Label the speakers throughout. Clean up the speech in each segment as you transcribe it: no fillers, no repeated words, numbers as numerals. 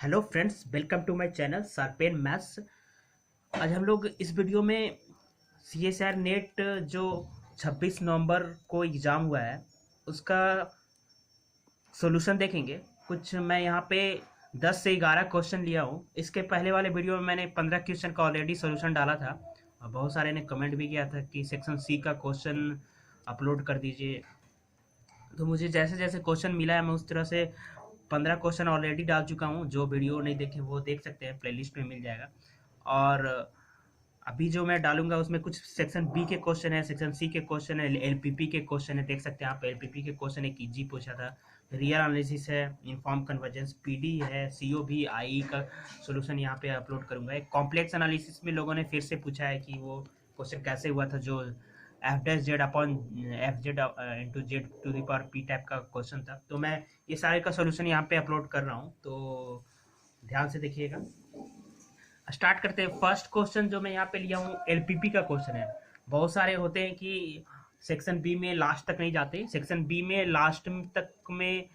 Speaker 1: Hello friends, welcome to my channel sharpen maths. आज हम लोग इस वीडियो में CSIR नेट जो 26 नवंबर को एग्ज़ाम हुआ है उसका सॉल्यूशन देखेंगे। कुछ मैं यहाँ पे 10 से 11 क्वेश्चन लिया हूँ। इसके पहले वाले वीडियो में मैंने 15 क्वेश्चन का ऑलरेडी सॉल्यूशन डाला था और बहुत सारे ने कमेंट भी किया था कि सेक्शन सी का क्वेश्चन अपलोड कर दीजिए। तो मुझे जैसे जैसे क्वेश्चन मिला है मैं उस तरह से 15 क्वेश्चन ऑलरेडी डाल चुका हूँ। जो वीडियो नहीं देखे वो देख सकते हैं, प्लेलिस्ट में मिल जाएगा। और अभी जो मैं डालूंगा उसमें कुछ सेक्शन बी के क्वेश्चन है, सेक्शन सी के क्वेश्चन है, एलपीपी के क्वेश्चन है। देख सकते हैं आप, एलपीपी के क्वेश्चन एक इजी पूछा था, रियल एनालिसिस है, इनफॉर्म कन्वर्जेंस, पीडी है, सीओबी आई का सॉल्यूशन यहाँ पे अपलोड करूंगा। एक कॉम्प्लेक्स एनालिसिस में लोगों ने फिर से पूछा है कि वो क्वेश्चन कैसे हुआ था, जो f dash z upon f z into z to the power p type का क्वेश्चन था। तो मैं ये सारे का सॉल्यूशन यहाँ पे अपलोड कर रहा हूँ, तो ध्यान से देखिएगा। स्टार्ट करते हैं। फर्स्ट क्वेश्चन जो मैं यहाँ पे लिया हूँ एलपीपी का क्वेश्चन है। बहुत सारे होते हैं कि सेक्शन बी में लास्ट तक नहीं जाते। सेक्शन बी में लास्ट तक में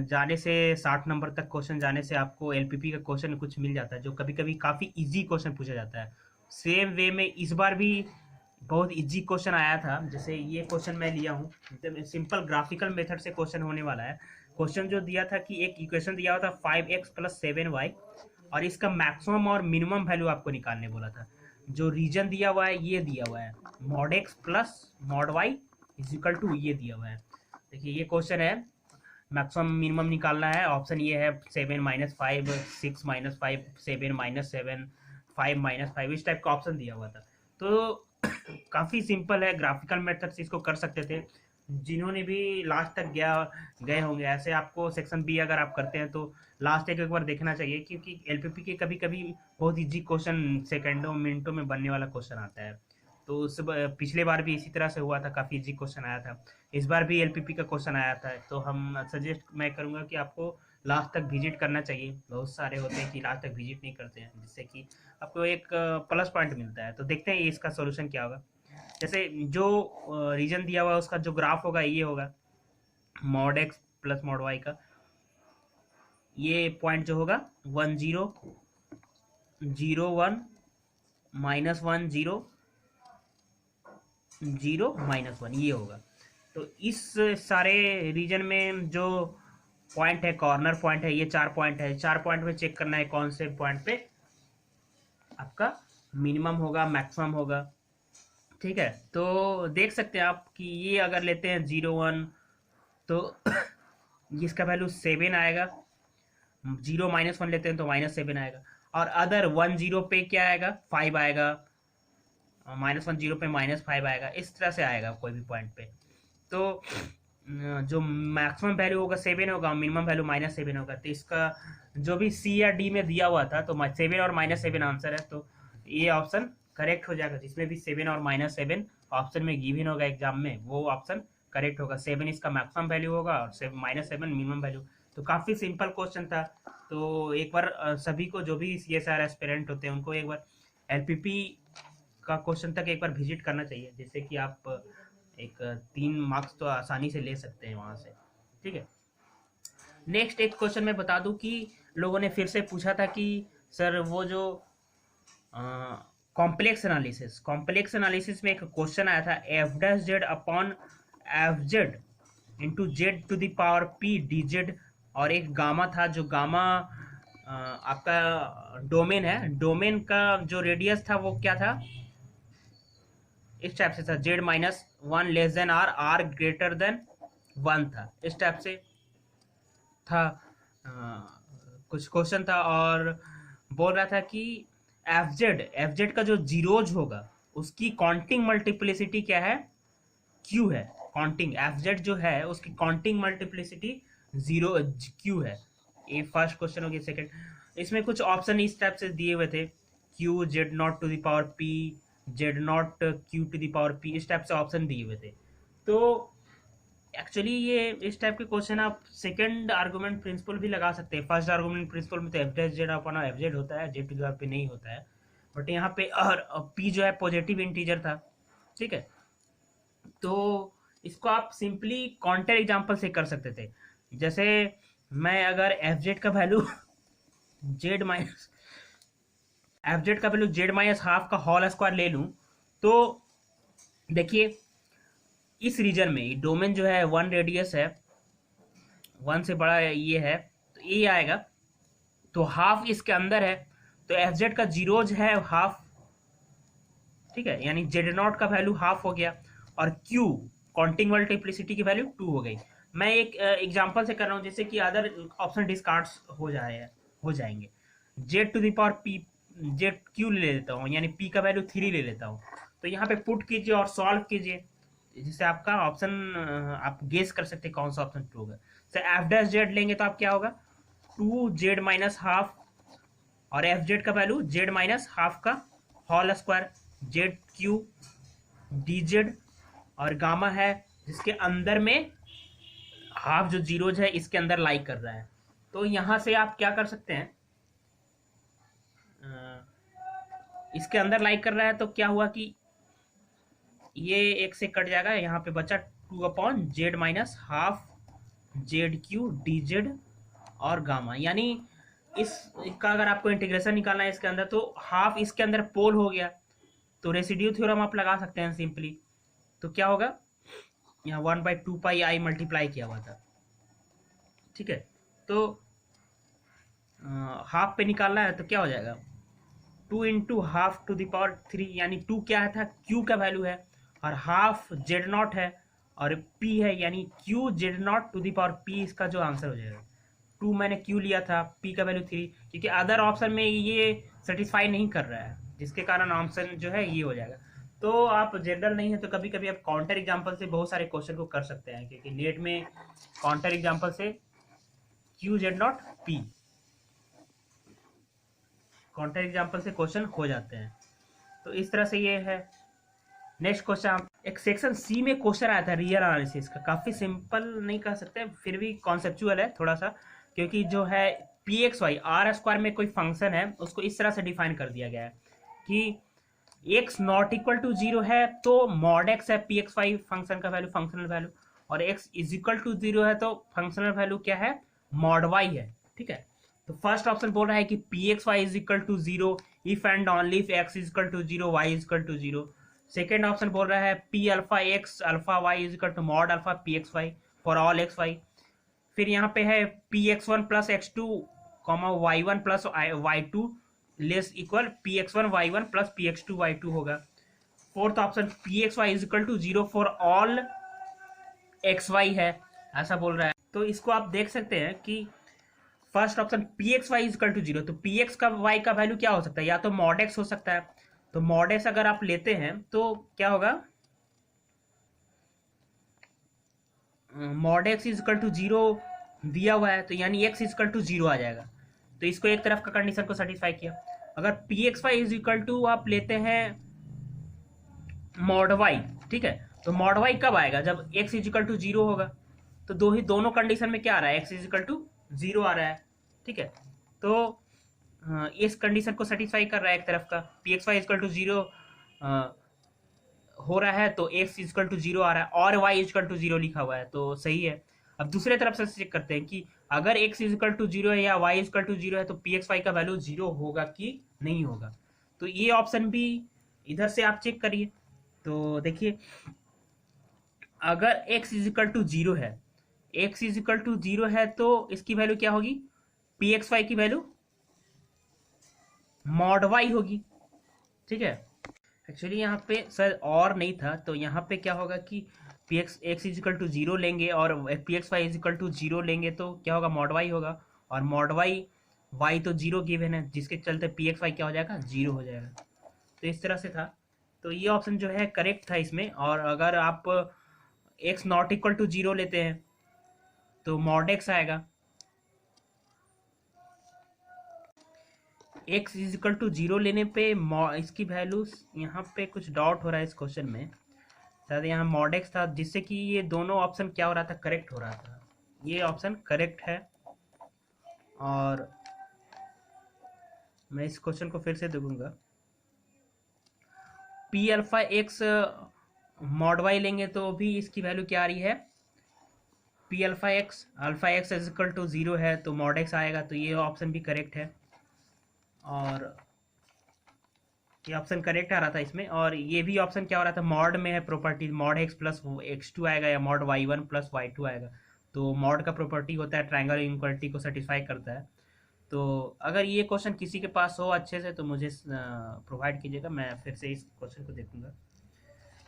Speaker 1: जाने से 60 नंबर तक क्वेश्चन जाने से आपको एलपीपी का क्वेश्चन कुछ मिल जाता है, जो कभी कभी काफ़ी इजी क्वेश्चन पूछा जाता है। सेम वे में इस बार भी बहुत इजी क्वेश्चन आया था। जैसे ये क्वेश्चन मैं लिया हूँ, सिंपल ग्राफिकल मेथड से क्वेश्चन होने वाला है। क्वेश्चन जो दिया था कि एक इक्वेशन दिया हुआ था 5x प्लस 7y और इसका मैक्सिमम और मिनिमम वैल्यू आपको निकालने बोला था। जो रीजन दिया हुआ है ये दिया हुआ है mod x plus mod y is equal to, ये दिया हुआ है। देखिए ये क्वेश्चन है, मैक्सिमम मिनिमम निकालना है। ऑप्शन ये है 7 माइनस 5, 6 माइनस 5, 7 माइनस 7, 5 माइनस 5, इस टाइप का ऑप्शन दिया हुआ था। तो काफ़ी सिंपल है, ग्राफिकल मेथड से इसको कर सकते थे। जिन्होंने भी लास्ट तक गए होंगे, ऐसे आपको सेक्शन बी अगर आप करते हैं तो लास्ट एक बार देखना चाहिए, क्योंकि एलपीपी के कभी कभी बहुत इजी क्वेश्चन सेकंडों मिनटों में बनने वाला क्वेश्चन आता है। तो उस पिछले बार भी इसी तरह से हुआ था, काफ़ी इजी क्वेश्चन आया था। इस बार भी एलपीपी का क्वेश्चन आया था। तो हम सजेस्ट मैं करूँगा कि आपको लास्ट तक विजिट करना चाहिए। बहुत सारे होते हैं कि लास्ट तक विजिट नहीं करते हैं, जिससे कि आपको एक प्लस पॉइंट मिलता है। तो देखते हैं इसका सोल्यूशन क्या होगा। जैसे जो रीजन दिया हुआ है उसका जो ग्राफ होगा ये होगा mod x plus mod y का। ये पॉइंट जो होगा 1 0 0 1 माइनस 1 0 0 माइनस 1, ये होगा। तो इस सारे रीजन में जो पॉइंट है, कॉर्नर पॉइंट है, ये 4 पॉइंट है। 4 पॉइंट में चेक करना है कौन से पॉइंट पे आपका मिनिमम होगा, मैक्सिमम होगा। ठीक है, तो देख सकते हैं आप कि ये अगर लेते हैं 0 1 तो इसका वैल्यू 7 आएगा। 0 माइनस 1 लेते हैं तो -7 आएगा। और अदर 1 0 पे क्या आएगा, 5 आएगा। -1 0 पे -5 आएगा। इस तरह से आएगा कोई भी पॉइंट पे। तो जो मैक्सिमम वैल्यू होगा 7 होगा, मिनिमम वैल्यू -7 होगा। तो इसका जो भी सी या डी में दिया हुआ था तो 7 और -7 आंसर है। तो ये ऑप्शन करेक्ट हो जाएगा। जिसमें भी 7 और -7 ऑप्शन में गिवन होगा एग्जाम में, वो ऑप्शन करेक्ट होगा। 7 इसका मैक्सिमम वैल्यू होगा और -7 मिनिमम वैल्यू। तो काफ़ी सिंपल क्वेश्चन था। तो एक बार सभी को, जो भी CSIR एस्पिरेंट होते हैं, उनको एक बार एलपीपी का क्वेश्चन तक एक बार विजिट करना चाहिए, जिससे कि आप एक 3 मार्क्स तो आसानी से ले सकते हैं वहाँ से। ठीक है, नेक्स्ट एक क्वेश्चन मैं बता दूं कि लोगों ने फिर से पूछा था कि सर वो जो कॉम्प्लेक्स एनालिसिस में एक क्वेश्चन आया था f dash z upon f z into z to the power p d Z. और एक गामा था, जो गामा आपका डोमेन है। डोमेन का जो रेडियस था वो क्या था, इस टाइप से था, z minus 1 less than r, r greater than 1 था। इस टाइप से था कुछ क्वेश्चन था। और बोल रहा था कि एफ जेड का जो जीरोज होगा उसकी काउंटिंग मल्टीप्लिसिटी क्या है, क्यू है। काउंटिंग एफ जेड जो है उसकी काउंटिंग मल्टीप्लिसिटी जीरो क्यू है। ये फर्स्ट क्वेश्चन हो गया। सेकंड, इसमें कुछ ऑप्शन इस टाइप से दिए हुए थे, q z not to the power p, z not q to the power p, इस टाइप से ऑप्शन दिए हुए थे। तो एक्चुअली ये इस टाइप के क्वेश्चन आप सेकंड आर्गुमेंट प्रिंसिपल भी लगा सकते हैं। फर्स्ट आर्गुमेंट प्रिंसिपल में तो F dash z upon f Z होता है, जेड टू द पावर पे नहीं होता है। बट यहाँ पे और पी जो है पॉजिटिव इंटीजर था। ठीक है, तो इसको आप सिंपली काउंटर एग्जांपल से कर सकते थे। जैसे मैं अगर एफ जेड का value z minus F z का वैल्यू जेड माइनस हाफ का होल स्क्वायर ले लूँ तो देखिए इस रीजन में डोमेन जो है 1 रेडियस है, 1 से बड़ा ये है तो ये आएगा, तो हाफ इसके अंदर है तो एफ जेड का जीरोज है हाफ, ठीक है, यानी जेड नॉट का वैल्यू हाफ हो गया और क्यू काउंटिंग मल्टीप्लिसिटी की वैल्यू 2 हो गई। मैं एक एग्जांपल से कर रहा हूँ जैसे कि अदर ऑप्शन डिस्कार्ड्स हो जाएंगे। Z to the power p z q ले लेता हूँ, यानी पी का वैल्यू 3 ले लेता हूँ, तो यहाँ पे पुट कीजिए और सॉल्व कीजिए, जिससे आपका ऑप्शन आप गेस कर सकते हैं कौन सा ऑप्शन ट्रू होगा। से एफ डैश जेड लेंगे तो आप क्या होगा 2 जेड माइनस हाफ और एफ जेड का वैल्यू जेड माइनस हाफ का whole square z Q D Z और गामा है जिसके अंदर में हाफ जो जीरोज है इसके अंदर लाई कर रहा है। तो यहां से आप क्या कर सकते हैं, इसके अंदर लाई कर रहा है तो क्या हुआ कि ये एक से कट जाएगा, यहाँ पे बचा 2/जेड minus half Z Q D Z और गामा, यानी इसका अगर आपको इंटीग्रेशन निकालना है इसके अंदर तो हाफ इसके अंदर पोल हो गया, तो रेसिड्यू थ्योरम आप लगा सकते हैं सिंपली। तो क्या होगा यहाँ 1/2πi मल्टीप्लाई किया हुआ था, ठीक है, तो हाफ पे निकालना है तो क्या हो जाएगा 2 into half to the power 3, यानी 2 क्या था क्यू का वैल्यू है और हाफ जेड नॉट है और पी है, यानी q z not to the power p इसका जो आंसर हो जाएगा। 2 मैंने क्यू लिया था, पी का वैल्यू 3, क्योंकि अदर ऑप्शन में ये सेटिस्फाई नहीं कर रहा है जिसके कारण ऑप्शन जो है ये हो जाएगा। तो आप जनरल नहीं है तो कभी कभी आप काउंटर एग्जाम्पल से बहुत सारे क्वेश्चन को कर सकते हैं, क्योंकि नेट में काउंटर एग्जाम्पल से Q z not P counter example से क्वेश्चन हो जाते हैं। तो इस तरह से ये है। नेक्स्ट क्वेश्चन, एक सेक्शन सी में क्वेश्चन आया था रियल एनालिसिस का, काफी सिंपल नहीं कह सकते फिर भी कॉन्सेप्चुअल है थोड़ा सा, क्योंकि जो है p x y r square में कोई फंक्शन है उसको इस तरह से डिफाइन कर दिया गया है कि x नॉट इक्वल टू 0 है तो मॉड x है पी एक्स वाई फंक्शन का वैल्यू, फंक्शनल वैल्यू, और x इज इक्वल टू 0 है तो फंक्शनल वैल्यू क्या है मॉड y है, ठीक है। तो फर्स्ट ऑप्शन बोल रहा है कि p x Y is equal to 0 if and only if x is equal to 0 y is equal to 0। Second option बोल रहा है p alpha x alpha y is equal to mod alpha p x y for all x y. फिर यहाँ पे है p x one plus x two comma y one plus y two less equal p x one y one plus P X two Y two होगा। Fourth option P x Y is equal to 0 for all x Y है, ऐसा बोल रहा है। तो इसको आप देख सकते हैं कि first option P x Y is equal to 0, तो पी एक्स का वाई का वैल्यू क्या हो सकता है, या तो मॉड एक्स हो सकता है, तो मॉड एक्स अगर आप लेते हैं तो क्या होगा mod x is equal to 0 दिया हुआ है तो यानी एक्स इज इक्वल टू 0 आ जाएगा, तो इसको एक तरफ का कंडीशन को सेटिस्फाई किया। अगर p x Y is equal to आप लेते हैं मॉड वाई, ठीक है, तो मॉड वाई कब आएगा जब एक्स इज इक्वल टू 0 होगा, तो दोनों कंडीशन में क्या आ रहा है एक्स इज इक्वल टू 0 आ रहा है, ठीक है। तो इस कंडीशन को सेटिस्फाई कर रहा है एक तरफ का, p x y is equal to 0 हो रहा है तो एक्स इजकल टू 0 आ रहा है और वाई इजकल टू 0 लिखा हुआ है तो सही है। अब दूसरे तरफ से चेक करते हैं कि अगर एक्स इजकल टू 0 है या वाई इजकल टू 0 है तो पी एक्स वाई का वैल्यू 0 होगा कि नहीं होगा, तो ये ऑप्शन भी इधर से आप चेक करिए। तो देखिए अगर x इजिकल टू 0 है, x इजिकल टू 0 है तो इसकी वैल्यू क्या होगी पी एक्स वाई की वैल्यू मॉड वाई होगी, ठीक है। एक्चुअली यहाँ पे सर और नहीं था तो यहाँ पे क्या होगा कि p x x is equal to 0 लेंगे और p x y is equal to 0 लेंगे तो क्या होगा मॉड वाई होगा, और मॉड वाई वाई तो 0 गिवन है जिसके चलते पी एक्स वाई क्या हो जाएगा 0 हो जाएगा। तो इस तरह से था, तो ये ऑप्शन जो है करेक्ट था इसमें। और अगर आप x नॉट इक्वल टू 0 लेते हैं तो मॉड x आएगा, x इज इक्वल टू 0 लेने पे इसकी वैल्यू यहाँ पे कुछ डाउट हो रहा है इस क्वेश्चन में, शायद यहाँ मॉड x था जिससे कि ये दोनों ऑप्शन क्या हो रहा था करेक्ट हो रहा था, ये ऑप्शन करेक्ट है। और मैं इस क्वेश्चन को फिर से देखूंगा, p alpha x mod y लेंगे तो भी इसकी वैल्यू क्या आ रही है p alpha x is equal to 0 है तो मॉड एक्स आएगा, तो ये ऑप्शन भी करेक्ट है। और ये ऑप्शन करेक्ट आ रहा था इसमें। और ये भी ऑप्शन क्या हो रहा था, मॉड में है property, mod x plus x two आएगा या mod y one plus y two आएगा। तो मॉड का प्रॉपर्टी होता है ट्रायंगल इनक्वालिटी को सेटिस्फाई करता है। तो अगर ये क्वेश्चन किसी के पास हो अच्छे से तो मुझे प्रोवाइड कीजिएगा, मैं फिर से इस क्वेश्चन को देखूंगा।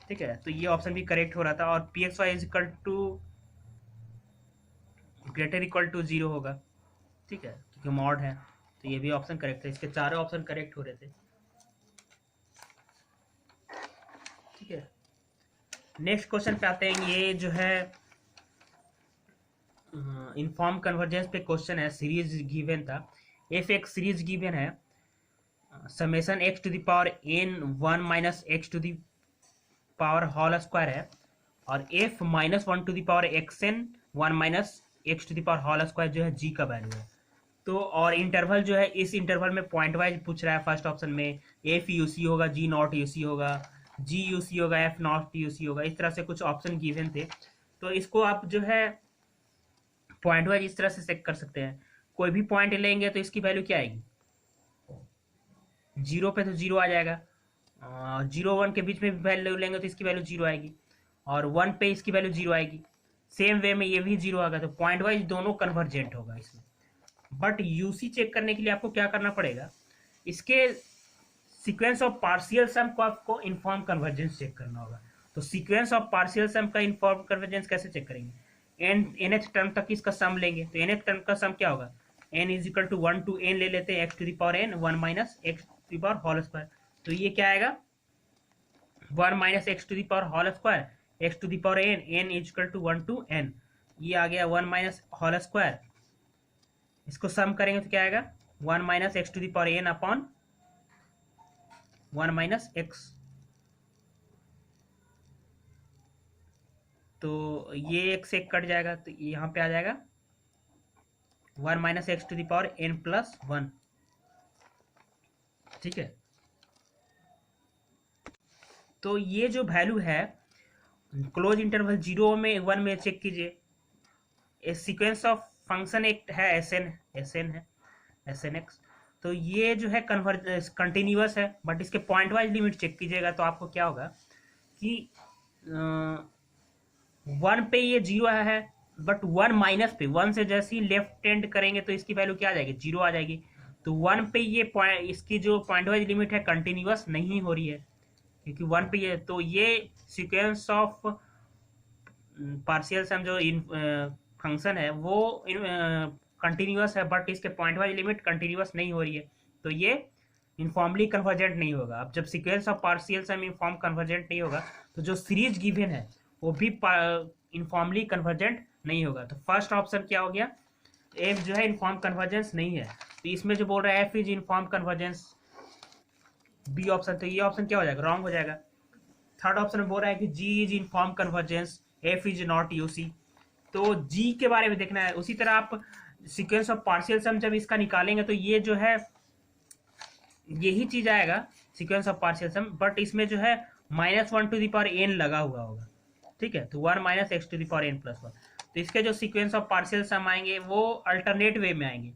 Speaker 1: ठीक है, तो ये ऑप्शन भी करेक्ट हो रहा था। और p x Y is equal to greater equal to zero होगा। ठीक है, क्योंकि मॉड है, तो ये भी ऑप्शन करेक्ट है। इसके चारों ऑप्शन करेक्ट हो रहे थे। ठीक है, नेक्स्ट क्वेश्चन पे आते हैं। ये जो है इनफॉर्म कन्वर्जेंस पे क्वेश्चन है, सीरीज गिवन था। एफ एक सीरीज गिवन है, summation x to the power n one minus x to the power whole square है, और f minus one to the power x n one minus x to the power whole square जो है जी का value है। तो और interval जो है, इस इंटरवल में पॉइंट वाइज पूछ रहा है। फर्स्ट ऑप्शन में एफ यू सी होगा, जी नॉट यू सी होगा, जी यू सी होगा, एफ नॉट यू सी होगा। इस तरह से कुछ ऑप्शन गिवन थे। तो इसको आप जो है पॉइंट वाइज इस तरह से चेक कर सकते हैं। कोई भी पॉइंट लेंगे तो इसकी वैल्यू क्या आएगी, जीरो पे तो जीरो आ जाएगा, जीरो वन के बीच में भी वैल्यू लेंगे तो इसकी वैल्यू जीरो आएगी, और वन पे इसकी वैल्यू जीरो आएगी। सेम वे में ये भी जीरो आएगा। तो पॉइंट वाइज दोनों कन्वर्जेंट होगा इसमें। बट यूसी चेक करने के लिए आपको क्या करना पड़ेगा, इसके सीक्वेंस ऑफ पार्शियल सम को आपको इनफॉर्म कन्वर्जेंस चेक करना होगा। तो सीक्वेंस ऑफ पार्शियल सम का इनफॉर्म कन्वर्जेंस कैसे चेक करेंगे, nth टर्म तक इसका सम लेंगे। तो nth टर्म का सम क्या होगा, n is equal to one to n ले लेते हैं, x to the power n one minus x to the power whole square. तो ये क्या आएगा, one minus x to the power whole square, x to the power n is equal to one to n। ये आ गया one minus whole square. इसको सम करेंगे तो क्या आएगा, one minus x to the power n upon one minus x. तो ये एक से एक कट जाएगा, तो यहाँ पे आ जाएगा one minus x to the power n plus one. ठीक है, तो ये जो वैल्यू है क्लोज इंटरवल जीरो में वन में चेक कीजिए। सीक्वेंस ऑफ फंक्शन एक है एस एन एक्स। तो ये जो है कंटिन्यूअस है, बट इसके पॉइंट वाइज लिमिट चेक कीजिएगा तो आपको क्या होगा कि वन पे ये जीरो है, बट वन माइनस पे, वन से जैसे ही लेफ्ट हैंड करेंगे तो इसकी वैल्यू क्या आ जाएगी, जीरो आ जाएगी। तो वन पे ये पॉइंट, इसकी जो पॉइंट वाइज लिमिट है कंटिन्यूअस नहीं हो रही है, क्योंकि वन पे ये, तो ये सीक्वेंस ऑफ पार्शियल सम जो फंक्शन है वो कंटिन्यूअस है, बट इसके पॉइंट वाइज लिमिट कंटिन्यूअस नहीं हो रही है। तो ये इनफॉर्मली कन्वर्जेंट नहीं होगा। अब जब sequence of partial sum uniform convergent नहीं होगा तो जो सीरीज गिवन है वो भी इनफॉर्मली कन्वर्जेंट नहीं होगा। तो फर्स्ट ऑप्शन क्या हो गया, एफ जो है इनफॉर्म कन्वर्जेंस नहीं है। तो इसमें जो बोल रहा है f is uniform convergence, B option, तो ये ऑप्शन क्या हो जाएगा, रॉन्ग हो जाएगा। थर्ड ऑप्शन में बोल रहा है कि G is uniform convergence, F is not UC. तो जी के बारे में देखना है। उसी तरह आप सीक्वेंस ऑफ पार्शियल सम जब इसका निकालेंगे तो ये जो है यही चीज आएगा sequence of partial sum, but इसमें जो है minus one to the power n लगा हुआ होगा। ठीक है, तो one minus x to the power n plus one. तो इसके जो सीक्वेंस ऑफ पार्शियल सम आएंगे वो अल्टरनेट वे में आएंगे।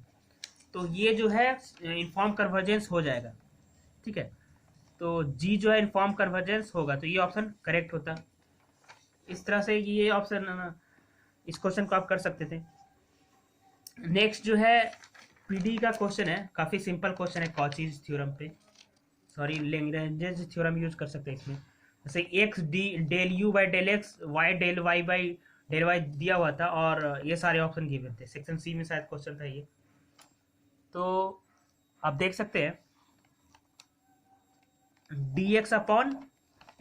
Speaker 1: तो ये जो है इनफॉर्म कन्वर्जेंस हो जाएगा। ठीक है, तो जी जो है इनफॉर्म कन्वर्जेंस होगा, तो ये ऑप्शन करेक्ट होता। इस तरह से ये ऑप्शन, इस क्वेश्चन को आप कर सकते थे। नेक्स्ट जो है पीडी का क्वेश्चन है, काफी सिंपल क्वेश्चन है कॉचीज थ्योरम पे, सॉरी लैग्रेंज थ्योरम यूज कर सकते हैं इसमें। जैसे x d del u by del x, y del y by del y दिया हुआ था, और ये सारे ऑप्शन गिवन थे। सेक्शन सी में शायद क्वेश्चन था ये। तो आप देख सकते हैं डी एक्स अपॉन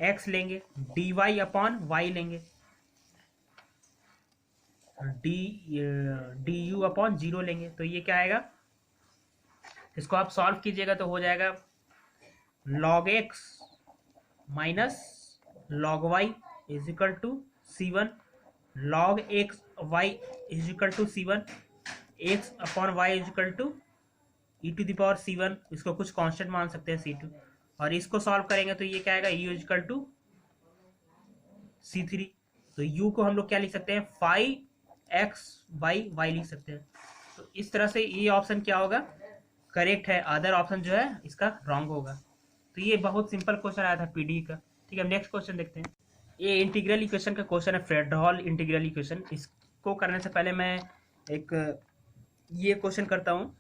Speaker 1: एक्स लेंगे, डी वाई अपॉन वाई लेंगे, डी यू अपॉन जीरो लेंगे। तो ये क्या आएगा, इसको आप सॉल्व कीजिएगा तो हो जाएगा log x minus log y is equal to c1, log x y is equal to c1, x upon y is equal to e to the power c1, इसको कुछ कांस्टेंट मान सकते हैं c2, और इसको सॉल्व करेंगे तो ये क्या आएगा, u is equal to c3। तो u को हम लोग क्या लिख सकते हैं, फाइव एक्स बाई वाई लिख सकते हैं। तो इस तरह से ये ऑप्शन क्या होगा, करेक्ट है, अदर ऑप्शन जो है इसका रॉन्ग होगा। तो ये बहुत सिंपल क्वेश्चन आया था पीडी का। ठीक है, नेक्स्ट क्वेश्चन देखते हैं। ये इंटीग्रल इक्वेशन का क्वेश्चन है, फ्रेडहोल इंटीग्रल इक्वेशन। इसको करने से पहले मैं एक ये क्वेश्चन करता हूँ।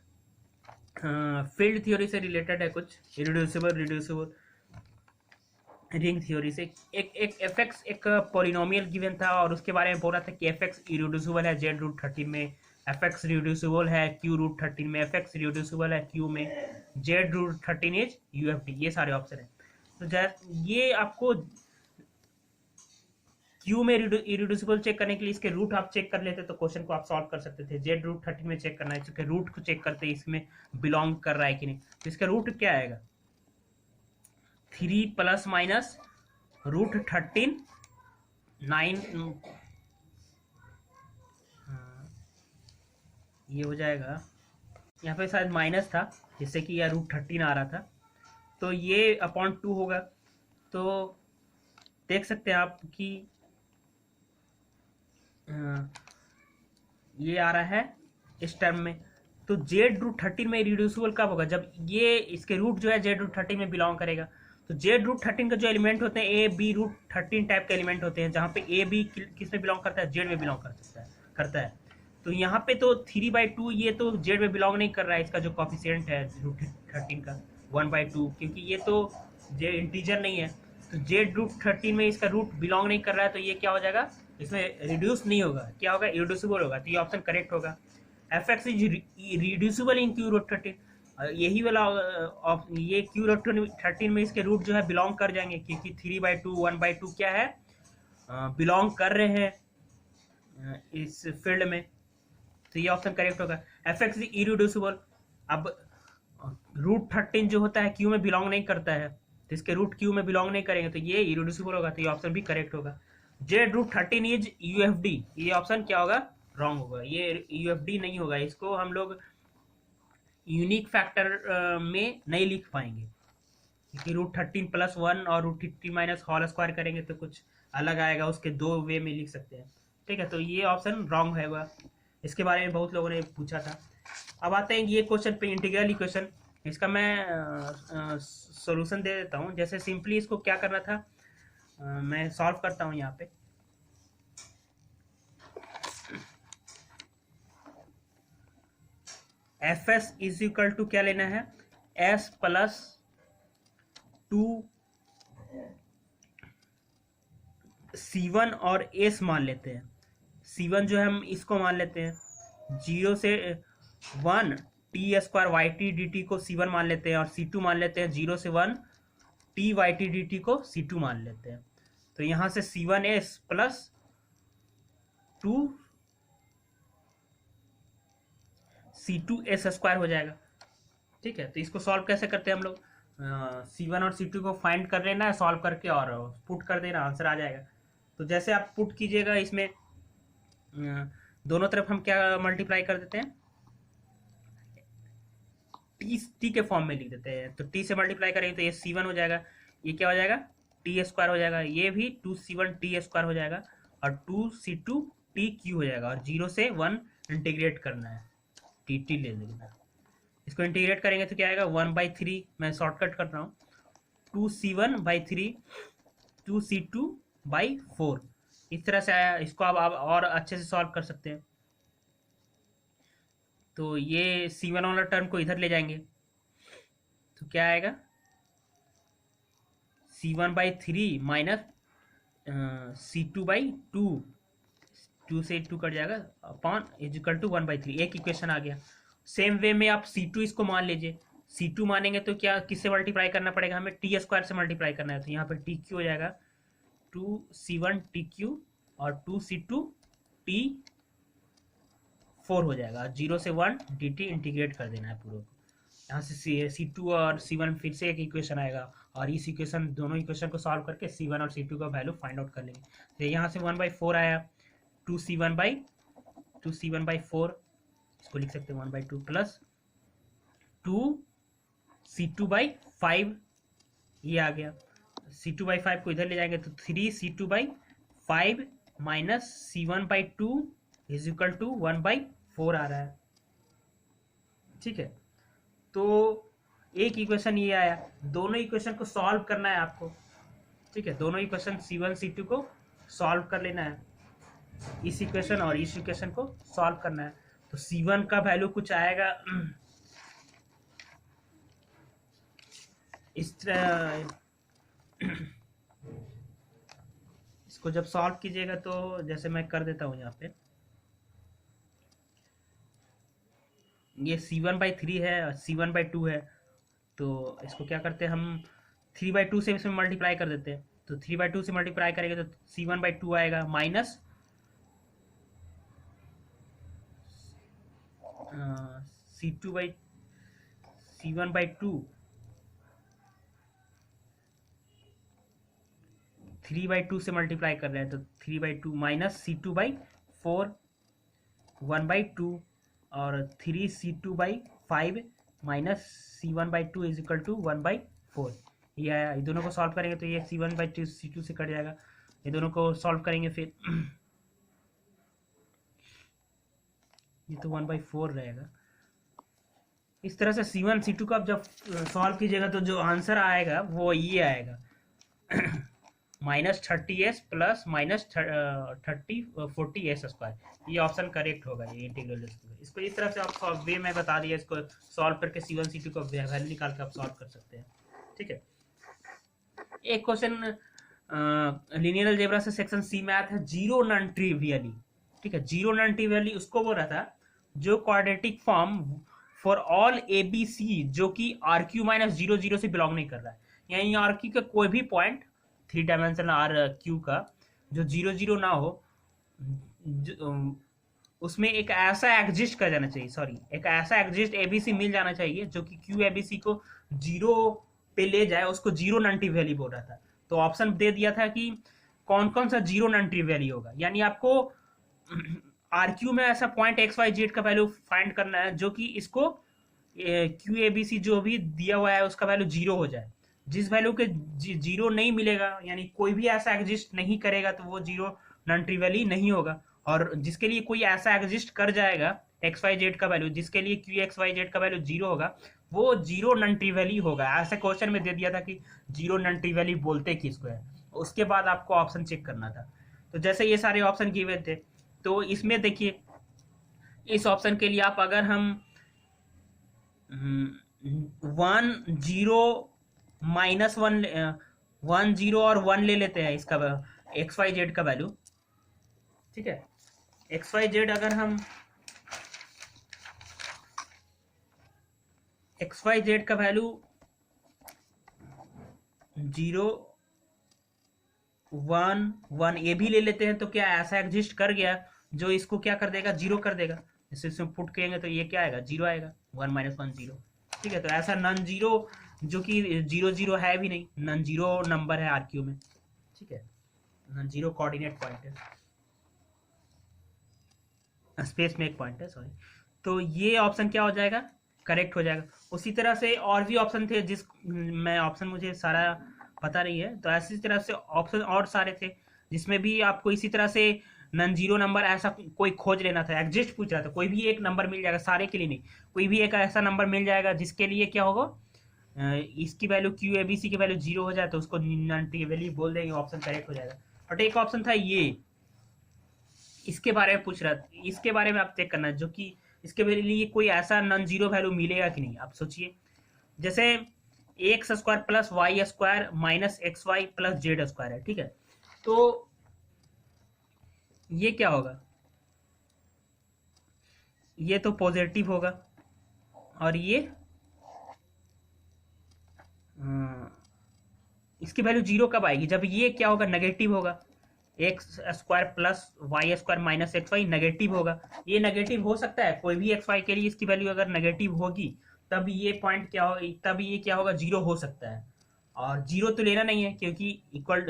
Speaker 1: फील्ड थ्योरी से रिलेटेड है कुछ, इरिड्यूसिबल रिड्यूसिबल रिंग थ्योरी से। एक एफ एक्स एक पोलिनोमियल गिवन था और उसके बारे में बोल रहा था कि एफ एक्स इरिड्यूसिबल है जेड रूट 13 में, एफ एक्स रिड्यूसिबल है क्यू रूट 13 में, एफ एक्स रिड्यूसिबल है क्यू में, Z root 13 is U F D. ये सारे ऑप्शन है। तो ये आपको क्यू में इरिड्यूसिबल चेक करने के लिए इसके रूट आप चेक कर लेते तो क्वेश्चन को आप सॉल्व कर सकते थे। जेड रूट 13 में चेक करना है, इसके रूट को चेक करते इसमें बिलोंग कर रहा है कि नहीं। तो इसका रूट क्या आएगा, 3 प्लस माइनस रूट 13 9, ये हो जाएगा। यहाँ पे शायद माइनस था जिससे कि यह रूट 13 आ रहा था, तो ये अपॉन 2 होगा। तो देख सकते हैं आप कि ये आ रहा है इस टर्म में। तो जेड रूट 13 में रिड्यूसिबल कब होगा, जब ये इसके रूट जो है जेड रूट 13 में बिलोंग करेगा। तो जेड रूट 13 का जो एलिमेंट होते हैं ए बी रूट 13 टाइप के एलिमेंट होते हैं, जहाँ पे ए बी किस में बिलोंग करता है, जेड में बिलोंग करता है। तो यहाँ पे तो 3/2 ये तो जेड में बिलोंग नहीं कर रहा है, इसका जो कॉफिशिएंट है रूट 13 का 1/2, क्योंकि ये तो जे इंटीजर नहीं है। तो जेड रूट 13 में इसका रूट बिलोंग नहीं कर रहा है, तो ये क्या हो जाएगा, इसमें रिड्यूस नहीं होगा, क्या होगा, इरिड्यूसिबल होगा। तो ये ऑप्शन करेक्ट होगा। F x is reducible in Q root 13, यही वाला ये क्यू रूट 13 में इसके रूट जो है बिलोंग कर जाएंगे, क्योंकि 3/2 1/2 क्या है, बिलोंग कर रहे हैं इस फील्ड में। तो ये ऑप्शन करेक्ट होगा। F x is irreducible. अब रूट 13 जो होता है क्यू में बिलोंग नहीं करता है, तो इसके रूट क्यू में बिलोंग नहीं करेंगे, तो ये इरिड्यूसिबल होगा। तो ये ऑप्शन भी करेक्ट होगा। Z root 13 is U F D, ये ऑप्शन क्या होगा, रॉन्ग होगा। ये यू एफ डी नहीं होगा, इसको हम लोग यूनिक फैक्टर में नहीं लिख पाएंगे, क्योंकि रूट 13 प्लस 1 और रूट 13 माइनस होल स्क्वायर करेंगे तो कुछ अलग आएगा, उसके दो वे में लिख सकते हैं। ठीक है, तो ये ऑप्शन रॉन्ग है। इसके बारे में बहुत लोगों ने पूछा था। अब आते हैं ये क्वेश्चन पे, इंटीग्रल इक्वेशन। इसका मैं सॉल्यूशन दे देता हूँ। जैसे सिंपली इसको क्या करना था, मैं सॉल्व करता हूँ यहाँ पे। F s is equal to क्या लेना है, एस प्लस 2 C1 और एस मान लेते हैं। C1 जो है हम इसको मान लेते हैं 0 से 1 t square y t d t को C1 मान लेते हैं, और C2 मान लेते हैं 0 से 1 t y t d t को C2 मान लेते हैं। तो यहाँ से C1s प्लस 2 C2s स्क्वायर हो जाएगा। ठीक है, तो इसको सॉल्व कैसे करते हैं हम लोग, C1 और C2 को फाइंड कर लेना है, सॉल्व करके और पुट कर देना, आंसर आ जाएगा। तो जैसे आप पुट कीजिएगा इसमें, दोनों तरफ हम क्या मल्टीप्लाई कर देते हैं, टी के फॉर्म में लिख देते हैं। तो टी से मल्टीप्लाई करेंगे तो ये C1 हो जाएगा, ये क्या हो जाएगा, टी स्क्वायर हो जाएगा, ये भी 2C1 टी स्क्वायर हो जाएगा, और 2C2 टी क्यू हो जाएगा, और 0 से 1 इंटीग्रेट करना है, टी ले लेना। इसको इंटीग्रेट करेंगे तो क्या आएगा, 1/3, मैं शॉर्टकट कर रहा हूँ, 2C1/3 2C2/4, इस तरह से आया। इसको आप और अच्छे से सॉल्व कर सकते हैं। तो ये C1 वाला टर्म को इधर ले जाएंगे, तो क्या आएगा, C1/3 माइनस C2/2, 2 से 2 कट जाएगा, अपॉन इज इक्वल टू 1/3। एक इक्वेशन आ गया। सेम वे में आप C2 इसको मान लीजिए। C2 मानेंगे तो क्या, किससे मल्टीप्लाई करना पड़ेगा, हमें टी स्क्वायर से मल्टीप्लाई करना है। तो यहाँ पे टी क्यू हो जाएगा 2C1 टी क्यू, और 2C2 टी 4 हो जाएगा, 0 से 1 डी टी इंटीग्रेट कर देना है पूरे को। यहाँ से C2 और C1 फिर से एक इक्वेशन आएगा, और इस इक्वेशन, दोनों इक्वेशन को सॉल्व करके C1 और C2 का वैल्यू फाइंड आउट कर लेंगे। तो यहाँ से 1/4 आया, 2C1/4, इसको लिख सकते हैं 1/2 प्लस 2C2/5, ये आ गया। C2/5 को इधर ले जाएंगे तो 3C2/5 minus C1/2 is equal to 1/4 आ रहा है। ठीक है, तो एक इक्वेशन ये आया, दोनों इक्वेशन को सॉल्व करना है आपको, ठीक है। दोनों इक्वेशन C1 C2 को सॉल्व कर लेना है, इस इक्वेशन और इस इक्वेशन को सॉल्व करना है। तो C1 का वैल्यू कुछ आएगा इस तरह, इसको जब सॉल्व कीजिएगा तो जैसे मैं कर देता हूँ यहाँ पे, ये C1/3 है और C1/2 है, तो इसको क्या करते हैं हम 3/2 से इसमें मल्टीप्लाई कर देते हैं। तो 3/2 से मल्टीप्लाई करेंगे तो C1/2 आएगा माइनस C1/2 3/2 से मल्टीप्लाई कर रहे हैं, तो 3/2 माइनस C2/4 1/2 और 3C2/5 minus C1/2 is equal to 1/4। ये आया, ये दोनों को सॉल्व करेंगे तो ये C1/2 C2 से कट जाएगा, ये दोनों को सॉल्व करेंगे फिर ये तो 1/4 रहेगा। इस तरह से C1 C2 का आप जब सॉल्व कीजिएगा तो जो आंसर आएगा वो ये आएगा -30s प्लस -40s²। ये ऑप्शन करेक्ट होगा, ये इंटीग्रल। इसको इस तरह से आप वे में बता दिया, इसको सॉल्व करके C1 C2 का वैल्यू निकाल के आप सॉल्व कर सकते हैं, ठीक है। एक क्वेश्चन लीनियर अलजेब्रा से सेक्शन सी मैथ है, जीरो नॉन ट्रिवियली, ठीक है। जीरो नॉन ट्रिवियली उसको बोल रहा था जो quadratic form for all A B C जो कि RQ-0 से बिलोंग नहीं कर रहा है, यानी RQ का कोई भी पॉइंट 3 डायमेंशनल RQ का जो 0 ना हो, उसमें एक ऐसा एग्जिस्ट कर जाना चाहिए, सॉरी एक ऐसा एग्जिस्ट ABC मिल जाना चाहिए जो कि QABC को 0 पे ले जाए, उसको जीरो नॉन ट्रिवियली बोल रहा था। तो ऑप्शन दे दिया था कि कौन कौन सा जीरो नॉन ट्रिवियली होगा, यानी आपको RQ में ऐसा पॉइंट XYZ का वैल्यू फाइंड करना है जो कि इसको QABC जो भी दिया हुआ है उसका वैल्यू 0 हो जाए। जिस वैल्यू के 0 नहीं मिलेगा, यानी कोई भी ऐसा एग्जिस्ट नहीं करेगा, तो वो जीरो नॉन ट्रिवियली नहीं होगा। और जिसके लिए कोई ऐसा एग्जिस्ट कर जाएगा XYZ का वैल्यू, जिसके लिए QXYZ का वैल्यू 0 होगा, वो जीरो नॉन ट्रिवियली होगा। ऐसा क्वेश्चन में दे दिया था कि जीरो नॉन ट्रिवियली बोलते किसको है, उसके बाद आपको ऑप्शन चेक करना था। तो जैसे ये सारे ऑप्शन गिवन थे, तो इसमें देखिए इस ऑप्शन के लिए आप अगर हम 1 0 -1 1 0 और 1 ले लेते हैं इसका XYZ का वैल्यू, ठीक है। XYZ अगर हम XYZ का वैल्यू 0 1 1 ये भी ले लेते हैं, तो क्या ऐसा एग्जिस्ट कर गया जो इसको क्या कर देगा, 0 कर देगा। इसे इसमें पुट करेंगे तो ये क्या आएगा, 0 आएगा, 1 - 1 0, ठीक है। तो ऐसा नॉन जीरो जो कि 0 है भी नहीं, नॉन जीरो नंबर है RQ में, ठीक है, नॉन जीरो कोऑर्डिनेट पॉइंट है, स्पेस में एक पॉइंट है, सॉरी। तो ये ऑप्शन क्या हो जाएगा, करेक्ट हो जाएगा। उसी तरह से और भी ऑप्शन थे, जिस मैं ऑप्शन मुझे सारा पता नहीं है, तो ऐसी तरह से ऑप्शन और सारे थे जिसमें भी आपको इसी तरह से नॉन जीरो नंबर ऐसा कोई खोज लेना था, एग्जिस्ट पूछ रहा था, कोई भी एक नंबर मिल जाएगा, सारे के लिए नहीं, कोई भी एक ऐसा नंबर मिल जाएगा जिसके लिए क्या होगा, इसकी वैल्यू QABC की वैल्यू 0 हो जाए तो उसको नॉन ट्रिवियली बोल देंगे, ऑप्शन करेक्ट हो जाएगा। और एक ऑप्शन था ये, इसके बारे में पूछ रहा था, इसके बारे में आप चेक करना जो कि इसके लिए कोई ऐसा नॉन जीरो वैल्यू मिलेगा कि नहीं। आप सोचिए, जैसे x² + y² - xy + z² है, ठीक है। तो ये क्या होगा, ये तो पॉजिटिव होगा, और ये इसकी वैल्यू 0 कब आएगी, जब ये क्या होगा, नेगेटिव होगा, x² + y² - xy नेगेटिव होगा। ये नेगेटिव हो सकता है कोई भी xy के लिए, इसकी वैल्यू अगर नेगेटिव होगी तब ये पॉइंट क्या हो, तब ये क्या होगा, 0 हो सकता है। और 0 तो लेना नहीं है क्योंकि इक्वल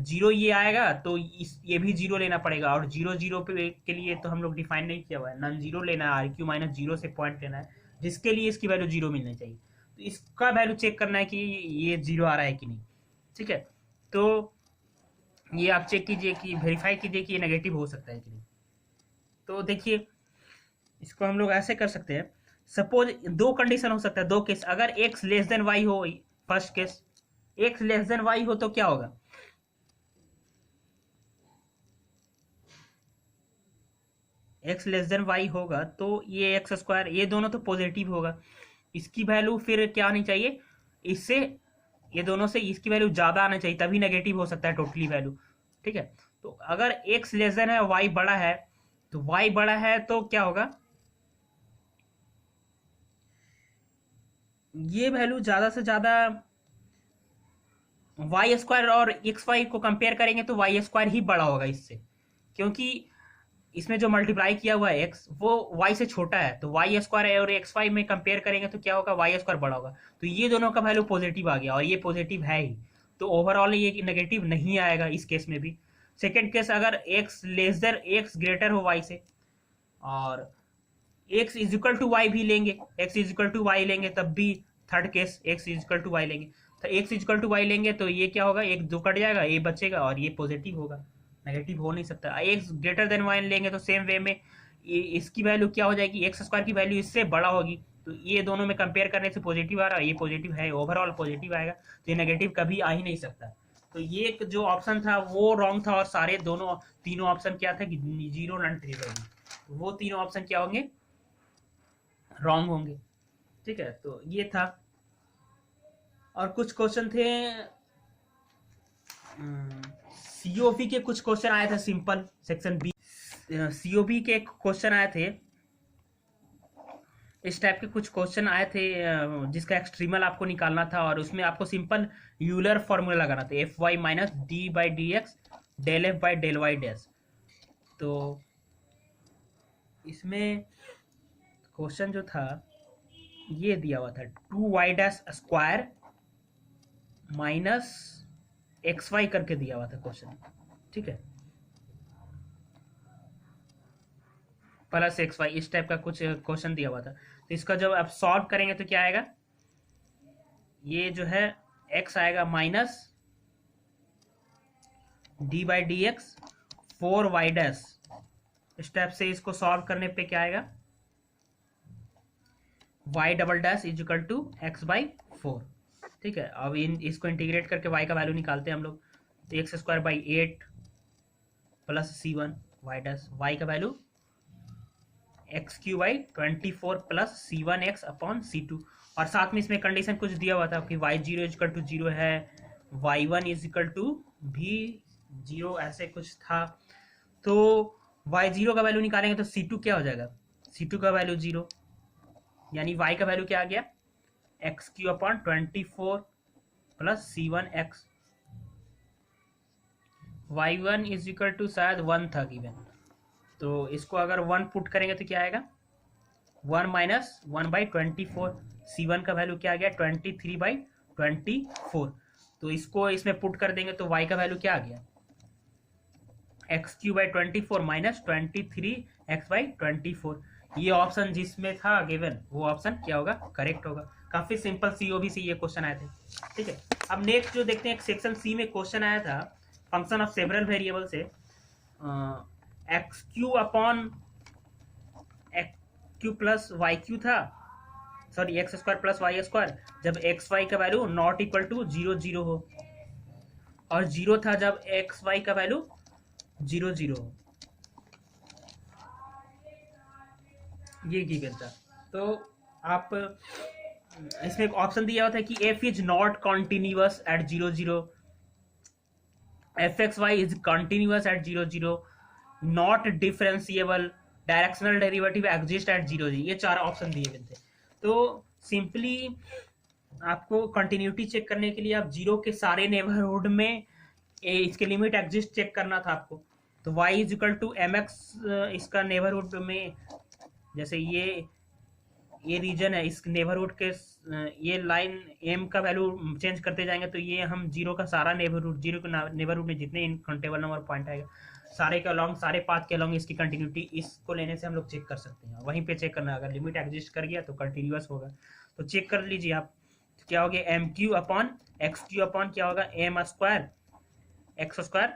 Speaker 1: 0 ये आएगा तो ये भी 0 लेना पड़ेगा, और 0 0 पे के लिए तो हम लोग डिफाइन नहीं किया हुआ है, नॉन जीरो लेना है, RQ-0 से पॉइंट लेना है जिसके लिए इसकी वैल्यू 0 मिलनी चाहिए। तो इसका वैल्यू चेक करना है कि ये 0 आ रहा है कि नहीं, ठीक है। तो ये आप चेक कीजिए कि वेरीफाई कीजिए कि ये नेगेटिव हो सकता है कि नहीं। तो देखिए इसको हम लोग ऐसे कर सकते हैं, सपोज दो कंडीशन हो सकता है, दो केस, अगर एक्स लेस देन वाई हो, first case x less than y हो तो क्या होगा, एक्स लेस देन वाई होगा तो ये एक्स स्क्वायर, ये दोनों तो पॉजिटिव होगा, इसकी वैल्यू फिर क्या आनी चाहिए, इससे ये दोनों से इसकी वैल्यू ज्यादा आना चाहिए, तभी नेगेटिव हो सकता है टोटली वैल्यू। ठीक है, तो अगर एक्स लेस देन है, वाई बड़ा है, तो वाई बड़ा है तो क्या होगा, ये वैल्यू ज्यादा से ज्यादा, वाई स्क्वायर और एक्स वाई को कंपेयर करेंगे तो वाई स्क्वायर ही बड़ा होगा इससे, क्योंकि इसमें जो मल्टीप्लाई किया हुआ है एक्स वो वाई से छोटा है, तो वाई स्क्वायर और एक्स वाई में कंपेयर करेंगे तो क्या होगा, वाई स्क्वायर बड़ा होगा, तो ये दोनों का वैल्यू पॉजिटिव आ गया और ये पॉजिटिव है ही, तो ओवरऑल ये नेगेटिव नहीं आएगा इस केस में भी। सेकेंड केस, अगर x less than x greater हो वाई से, और x is equal to y भी लेंगे, x is equal to y लेंगे तब भी, third case x is equal to y लेंगे, तो x is equal to y लेंगे तो ये क्या होगा, एक दो कट जाएगा, ये बचेगा और ये पॉजिटिव होगा, नेगेटिव हो नहीं सकता। एक्स ग्रेटर देन वाई लेंगे तो सेम वे में इसकी वैल्यू क्या हो जाएगी, एक्स स्क्वायर की वैल्यू इससे बड़ा होगी, तो ये दोनों में कंपेयर करने से पॉजिटिव आ रहा है, ये पॉजिटिव है, ओवरऑल पॉजिटिव आएगा, तो ये नेगेटिव कभी आ ही नहीं सकता। तो ये एक जो ऑप्शन था वो रॉन्ग था, और सारे दोनों तीनों ऑप्शन क्या था कि जीरो नॉन ट्रिवियल, वो तीनों ऑप्शन क्या होंगे, रॉन्ग होंगे। ठीक है, तो ये था। और कुछ क्वेश्चन थे, सीओबी के कुछ क्वेश्चन आए थे सिंपल, सेक्शन बी सीओबी के क्वेश्चन आए थे, इस टाइप के कुछ क्वेश्चन आए थे, जिसका एक्सट्रीमल आपको निकालना था, और उसमें आपको सिंपल यूलर फॉर्मूला लगाना था, f y minus d by d x del f by del y dash. तो इसमें क्वेश्चन जो था ये दिया हुआ था, 2y dash square minus x y करके दिया हुआ था क्वेश्चन। ठीक है, प्लस एक्स वाई, इस टाइप का कुछ क्वेश्चन दिया हुआ था, तो इसका जब आप सॉल्व करेंगे तो क्या आएगा, ये जो है x आएगा minus d by d x 4y dash, इस टाइप से इसको सॉल्व करने पे क्या आएगा, y double dash is equal to x by 4। ठीक है, अब इसको इंटीग्रेट करके y का वैल्यू निकालते हैं हम लोग, तो x square by 8 plus C1 y dash, y का value x Q by 24 plus C1x upon C2, और साथ में इसमें कंडीशन कुछ दिया हुआ था कि y0 इज इक्वल टू 0 है, y1 इज इक्वल टू भी 0, ऐसे कुछ था। तो y0 का वैल्यू निकालेंगे तो C2 क्या हो जाएगा, C2 का वैल्यू 0, यानी y का वैल्यू क्या आ गया, x cube upon 24 plus C1x, y1 is equal to शायद 1 था गिवन, तो इसको अगर 1 पुट करेंगे तो क्या आएगा, 1 माइनस 1/24, C1 का वैल्यू क्या आ गया, 23/24, तो इसको इसमें पुट कर देंगे तो y का वैल्यू क्या आ गया, x Q by 24 minus 23x/24। ये ऑप्शन जिसमें था गिवन वो ऑप्शन क्या होगा, करेक्ट होगा। काफी सिंपल सीओबी से ये क्वेश्चन आए थे। ठीक है, अब नेक्स्ट जो देखते हैं, सेक्शन सी में क्वेश्चन आया था, फंक्शन ऑफ सेवरल वेरिएबल से, X cube upon x cube plus Y cube था, sorry X square plus Y square, जब एक्स वाई का वैल्यू नॉट इक्वल टू 0 0 हो, और 0 था जब एक्स वाई का वैल्यू 0 0 हो, ये गिवन था। तो आप इसमें एक ऑप्शन दिया हुआ था कि f is not continuous at 0 0, f x Y is continuous at 0 0, not differentiable, directional derivative exist at 0 0, ये चार ऑप्शन दिए गए थे। तो सिंपली आपको कंटिन्यूटी चेक करने के लिए आप जीरो के सारे नेबरहुड में इसके लिमिट एग्जिस्ट चेक करना था आपको, तो y is equal to M X, इसका नेबरहुड में, जैसे ये रीजन है, इस नेबरहुड के ये लाइन m का वैल्यू चेंज करते जाएंगे तो ये हम जीरो का सारा नेबरहुड, जीरो के नेबरहुड में जितने इनकाउंटेबल नंबर पॉइंट आएगा सारे के अलॉन्ग, सारे पाथ के अलॉन्ग इसकी कंटिन्यूटी, इसको लेने से हम लोग चेक कर सकते हैं, वहीं पे चेक करना, अगर लिमिट एग्जिस्ट कर गया तो कंटिन्यूअस होगा। तो चेक कर लीजिए आप, क्या हो गया, m cube upon x cube upon क्या होगा, m square x square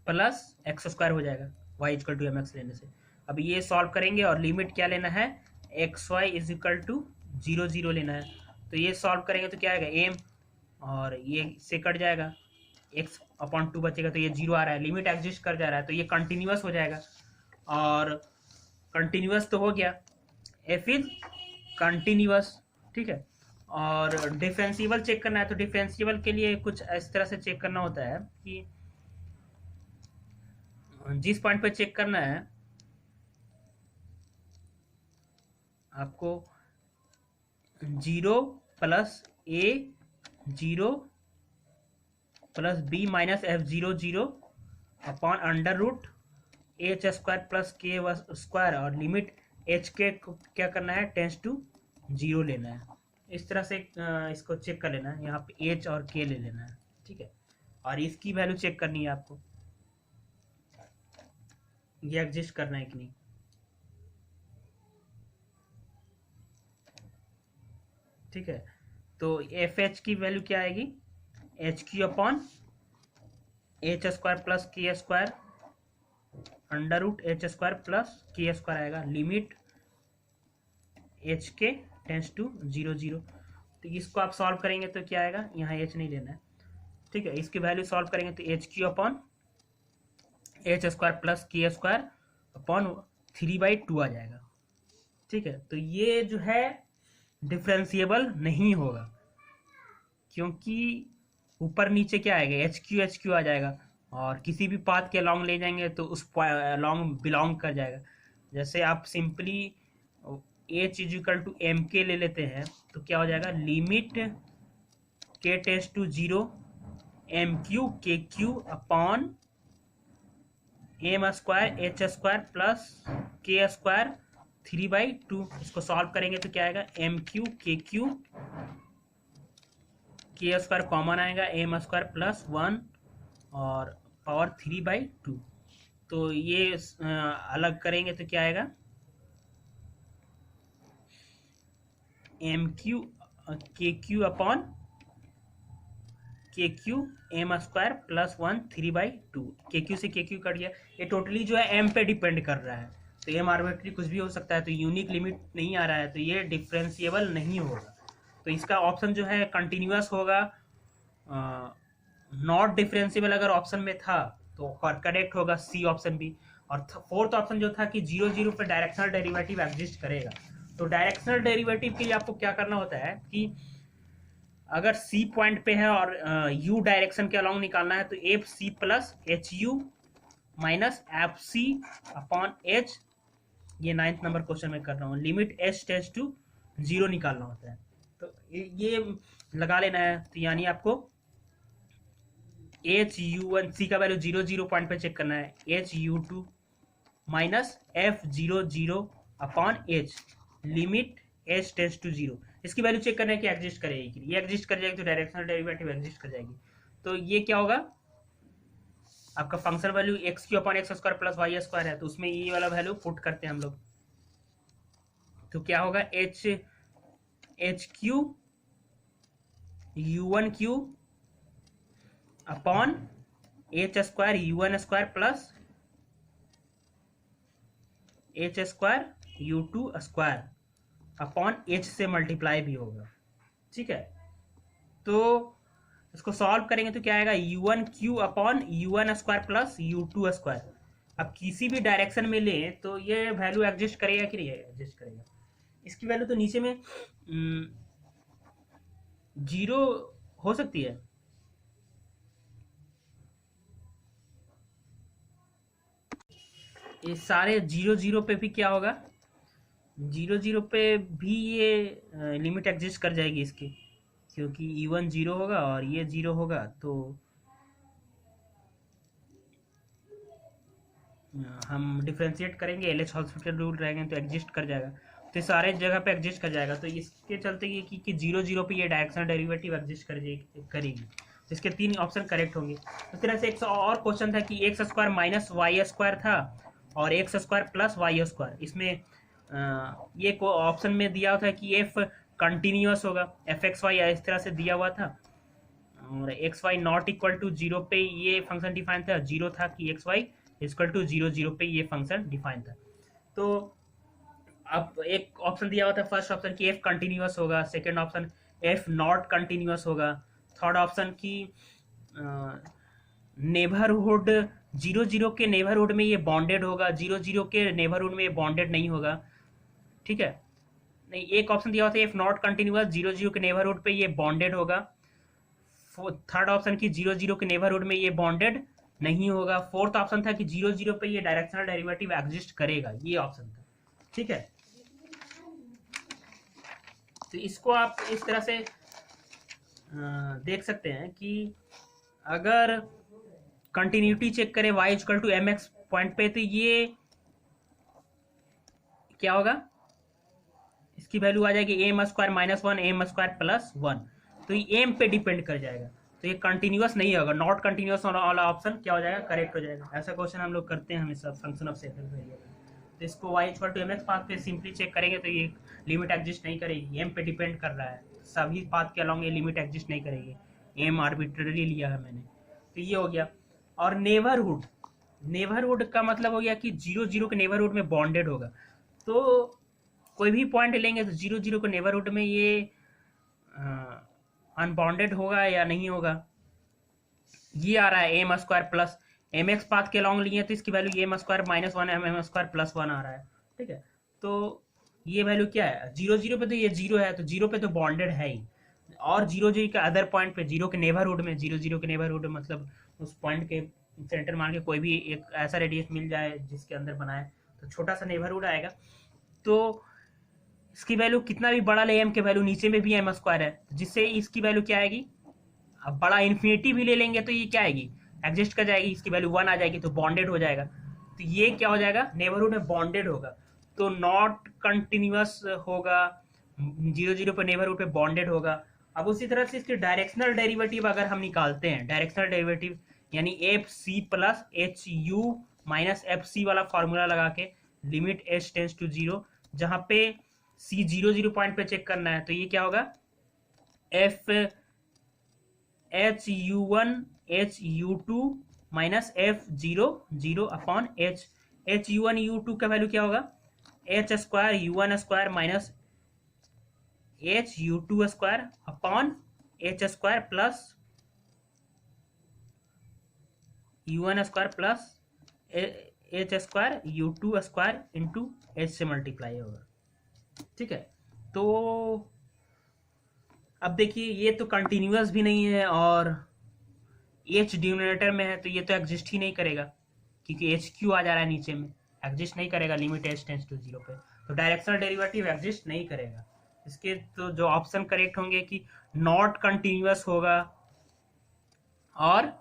Speaker 1: plus x square हो जाएगा, y equal to M x लेने से। अब ये सॉल्व करेंगे और लिमिट क्या लेना है, x Y is equal to 0 0 लेना है। तो ये सॉल्व करेंगे तो क्या आएगा एम, और ये से कट जाएगा, एक्स अपॉन 2 बचेगा, तो ये 0 आ रहा है, लिमिट एग्जिस्ट कर जा रहा है, तो ये कंटिन्यूअस हो जाएगा। और कंटिन्यूअस तो हो गया, एफ इज कंटिन्यूअस, ठीक है। और डिफरेंशिएबल चेक करना है, तो डिफरेंशिएबल के लिए कुछ इस तरह से चेक करना होता है कि जिस पॉइंट पे चेक करना है आपको 0 plus A 0 plus B minus f 0 upon under root H square plus के स्क्वायर, और लिमिट एच के क्या करना है टेंस टू 0 लेना है। इस तरह से इसको चेक कर लेना है, यहाँ पे एच और के ले लेना है, ठीक है। और इसकी वैल्यू चेक करनी है आपको, ये एग्जिस्ट करना है कि नहीं। ठीक है, तो एफ एच की वैल्यू क्या आएगी, H cube upon H square plus के square under root H square plus के स्क्वायर आएगा, limit H K tends to 0 0। तो इसको आप सॉल्व करेंगे तो क्या आएगा, यहाँ एच नहीं लेना है, ठीक है। इसकी वैल्यू सॉल्व करेंगे तो H cube upon H square plus के स्क्वायर अपॉन 3/2 आ जाएगा, ठीक है। तो ये जो है डिफरेंशिएबल नहीं होगा, क्योंकि ऊपर नीचे क्या आएगा, एच क्यू आ जाएगा, और किसी भी पाथ के अलॉन्ग ले जाएंगे तो उस अलॉन्ग बिलोंग कर जाएगा। जैसे आप simply h is equal to m k ले लेते हैं तो क्या हो जाएगा, limit k tends to 0 m cube k cube upon m square h square plus के स्क्वायर 3/2। इसको सॉल्व करेंगे तो क्या आएगा, m cube k square common आएगा, एम स्क्वायर प्लस 1 और पावर 3/2। तो ये अलग करेंगे तो क्या आएगा, m cube k cube upon के क्यू एम स्क्वायर प्लस 1 3/2। के क्यू से के क्यू कट गया, ये टोटली जो है एम पे डिपेंड कर रहा है, तो एम आर्बिट्री कुछ भी हो सकता है, तो यूनिक लिमिट नहीं आ रहा है, तो ये डिफरेंशिएबल नहीं होगा। तो इसका ऑप्शन जो है कंटिन्यूअस होगा, नॉट डिफरेंशिएबल अगर ऑप्शन में था तो करेक्ट होगा सी ऑप्शन भी। और फोर्थ ऑप्शन जो था कि 0 0 पे डायरेक्शनल डेरिवेटिव एग्जिस्ट करेगा, तो डायरेक्शनल डेरिवेटिव के लिए आपको क्या करना होता है कि अगर सी पॉइंट पे है और यू डायरेक्शन के अलॉन्ग निकालना है तो f c plus h u minus f c upon h, ये 9th नंबर क्वेश्चन में कर रहा हूँ, लिमिट एच टेंस टू 0 निकालना होता है। तो ये लगा लेना है, तो यानी आपको एच यू वन सी का वैल्यू 0 0 पॉइंट पे चेक करना है, h u two minus f 0 0 upon h, limit h tends to 0। इसकी वैल्यू चेक करना है कि एग्जिस्ट करेगी, ये एग्जिस्ट कर जाएगी तो डायरेक्शनल डेरिवेटिव एग्जिस्ट कर जाएगी। तो ये क्या होगा, आपका function value x cube upon x square plus Y square है, तो उसमें ये वाला वैल्यू पुट करते हैं हम लोग, तो क्या होगा, h cube u one cube upon H square u one square plus h square u two square upon h से मल्टीप्लाई भी होगा, ठीक है। तो इसको सॉल्व करेंगे तो क्या आएगा, u one cube upon u one square plus u two square. अब किसी भी डायरेक्शन में लें तो ये वैल्यू एग्जिस्ट करेगा कि नहीं एग्जिस्ट करेगा, इसकी वैल्यू तो नीचे में 0 हो सकती है, ये सारे 0 0 पे भी क्या होगा, 0 0 पे भी ये लिमिट एग्जिस्ट कर जाएगी इसकी, क्योंकि E1 0 होगा और ये 0 होगा, तो हम डिफ्रेंशिएट करेंगे, एल एच हॉस्पिटल रूल रहेंगे तो एग्जिस्ट कर जाएगा, तो सारे जगह पे एग्जिस्ट कर जाएगा। तो इसके चलते ये कि 0 0 पे ये डायरेक्शनल डेरिवेटिव एग्जिस्ट करेगी, तो इसके 3 ऑप्शन करेक्ट होंगे। इस तरह से एक और क्वेश्चन था कि x square minus y square था और x square plus Y square, इसमें ये ऑप्शन में दिया था कि एफ कंटिन्यूअस होगा, एफ एक्स वाई इस तरह से दिया हुआ था, और x y not equal to 0 पे ये फंक्शन डिफाइन था, 0 था कि एक्स वाई इक्वल टू 0 0 पे ये फंक्शन डिफाइन था। तो अब एक ऑप्शन दिया हुआ था, फर्स्ट ऑप्शन की एफ कंटिन्यूअस होगा, second option F not continuous होगा, थर्ड ऑप्शन की नेबरहुड 0 0 के नेबरहुड में ये बॉन्डेड होगा, 0 0 के नेबरहुड में ये बॉन्डेड नहीं होगा। ठीक है, नहीं, एक ऑप्शन दिया हुआ था एफ नॉट कंटिन्यूअस, 0 0 के नेबरहुड पे ये बॉन्डेड होगा। थर्ड ऑप्शन की 0 0 के नेबरहुड में ये बॉन्डेड नहीं होगा। फोर्थ ऑप्शन था कि 0 0 पे ये डायरेक्शनल डेरिवेटिव एग्जिस्ट करेगा, ये ऑप्शन था। ठीक है, तो इसको आप इस तरह से देख सकते हैं कि अगर कंटिन्यूटी चेक करें y equal to M x point पे, तो ये क्या होगा, इसकी वैल्यू आ जाएगी m square minus one M square plus one. तो ये एम पे डिपेंड कर जाएगा, तो ये कंटिन्यूअस नहीं होगा, नॉट कंटिन्यूअस वाला ऑप्शन क्या हो जाएगा, करेक्ट हो जाएगा। ऐसा क्वेश्चन हम लोग करते हैं हमेशा फंक्शन ऑफ सेकंड वेरिएबल। तो इसको y equal to M x path पे सिंपली चेक करेंगे तो ये लिमिट एग्जिस्ट नहीं करेगी, एम पे डिपेंड कर रहा है, सभी पाथ के अलॉन्ग ये लिमिट एग्जिस्ट नहीं करेगी, एम आर्बिट्ररी लिया है मैंने। तो ये हो गया। और नेबरहुड, नेबरहुड का मतलब हो गया कि 0 0 के नेबरहुड में बॉन्डेड होगा। तो कोई भी पॉइंट लेंगे तो 0 0 के नेबरहुड में ये अनबाउंडेड होगा या नहीं होगा। ये आ रहा है M square plus M x path के लॉन्ग लिए तो इसकी value M square minus one M square plus one आ रहा है। ठीक है, तो ये वैल्यू क्या है, 0 0 पे तो ये 0 है, तो 0 पे तो बॉन्डेड है ही। और 0 0 के अदर पॉइंट पे, 0 के नेबरहुड में, 0 0 के नेबरहुड मतलब उस पॉइंट के सेंटर मान के कोई भी एक ऐसा रेडियस मिल जाए जिसके अंदर बनाए, तो छोटा सा नेबरहुड आएगा। तो इसकी वैल्यू कितना भी बड़ा ले एम के वैल्यू, नीचे में भी एम स्क्वायर है, जिससे इसकी वैल्यू क्या आएगी, अब बड़ा इन्फिनिटी भी ले लेंगे तो ये क्या आएगी, एग्जिस्ट कर जाएगी, इसकी वैल्यू वन आ जाएगी, तो बॉन्डेड हो जाएगा। तो ये क्या हो जाएगा, नेबरहुड में बॉन्डेड होगा, तो नॉट कंटिन्यूअस होगा, 0 0 पे नेबरहुड पे बॉन्डेड होगा। अब उसी तरह से इसके डायरेक्शनल डेरिवेटिव अगर हम निकालते हैं, डायरेक्शनल डेरिवेटिव यानी f c plus h u minus f c वाला फॉर्मूला लगा के, लिमिट एच टेंस टू 0, जहां पे सी 0 0 पॉइंट पे चेक करना है, तो ये क्या होगा, f h u one h u two minus f 0 0 upon h u one u two का वैल्यू क्या होगा, h square u one square minus h u two square upon H square plus u one square plus h square u two square into h से multiply होगा। ठीक है, तो अब देखिए ये तो कंटिन्यूअस भी नहीं है और एच डिनोमिनेटर में है, तो ये तो एग्जिस्ट ही नहीं करेगा क्योंकि एच क्यू आ जा रहा है नीचे में, एग्जिस्ट नहीं करेगा लिमिट एच टेंस टू 0 पे, तो डायरेक्शनल डेरिवेटिव एग्जिस्ट नहीं करेगा। इसके तो जो ऑप्शन करेक्ट होंगे कि नॉट कंटिन्यूअस होगा और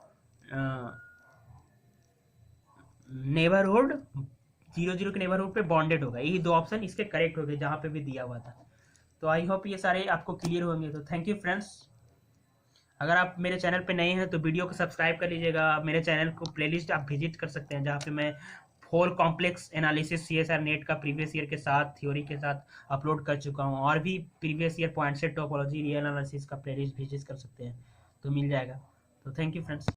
Speaker 1: नेबरहुड 0 0 के नेबरहुड पे बॉन्डेड होगा, यही दो ऑप्शन इसके करेक्ट हो गए जहां पे भी दिया हुआ था। तो आई होप ये सारे आपको क्लियर होंगे। तो थैंक यू फ्रेंड्स, अगर आप मेरे चैनल पे नए हैं तो वीडियो को सब्सक्राइब कर लीजिएगा। मेरे चैनल को प्लेलिस्ट आप विजिट कर सकते हैं जहाँ पे मैं whole complex analysis CSR NET का प्रीवियस ईयर के साथ थ्योरी के साथ अपलोड कर चुका हूँ, और भी प्रीवियस ईयर पॉइंट से टोपोलॉजी रियल एनालिसिस का प्लेलिस्ट विजिट कर सकते हैं, तो मिल जाएगा। तो थैंक यू फ्रेंड्स।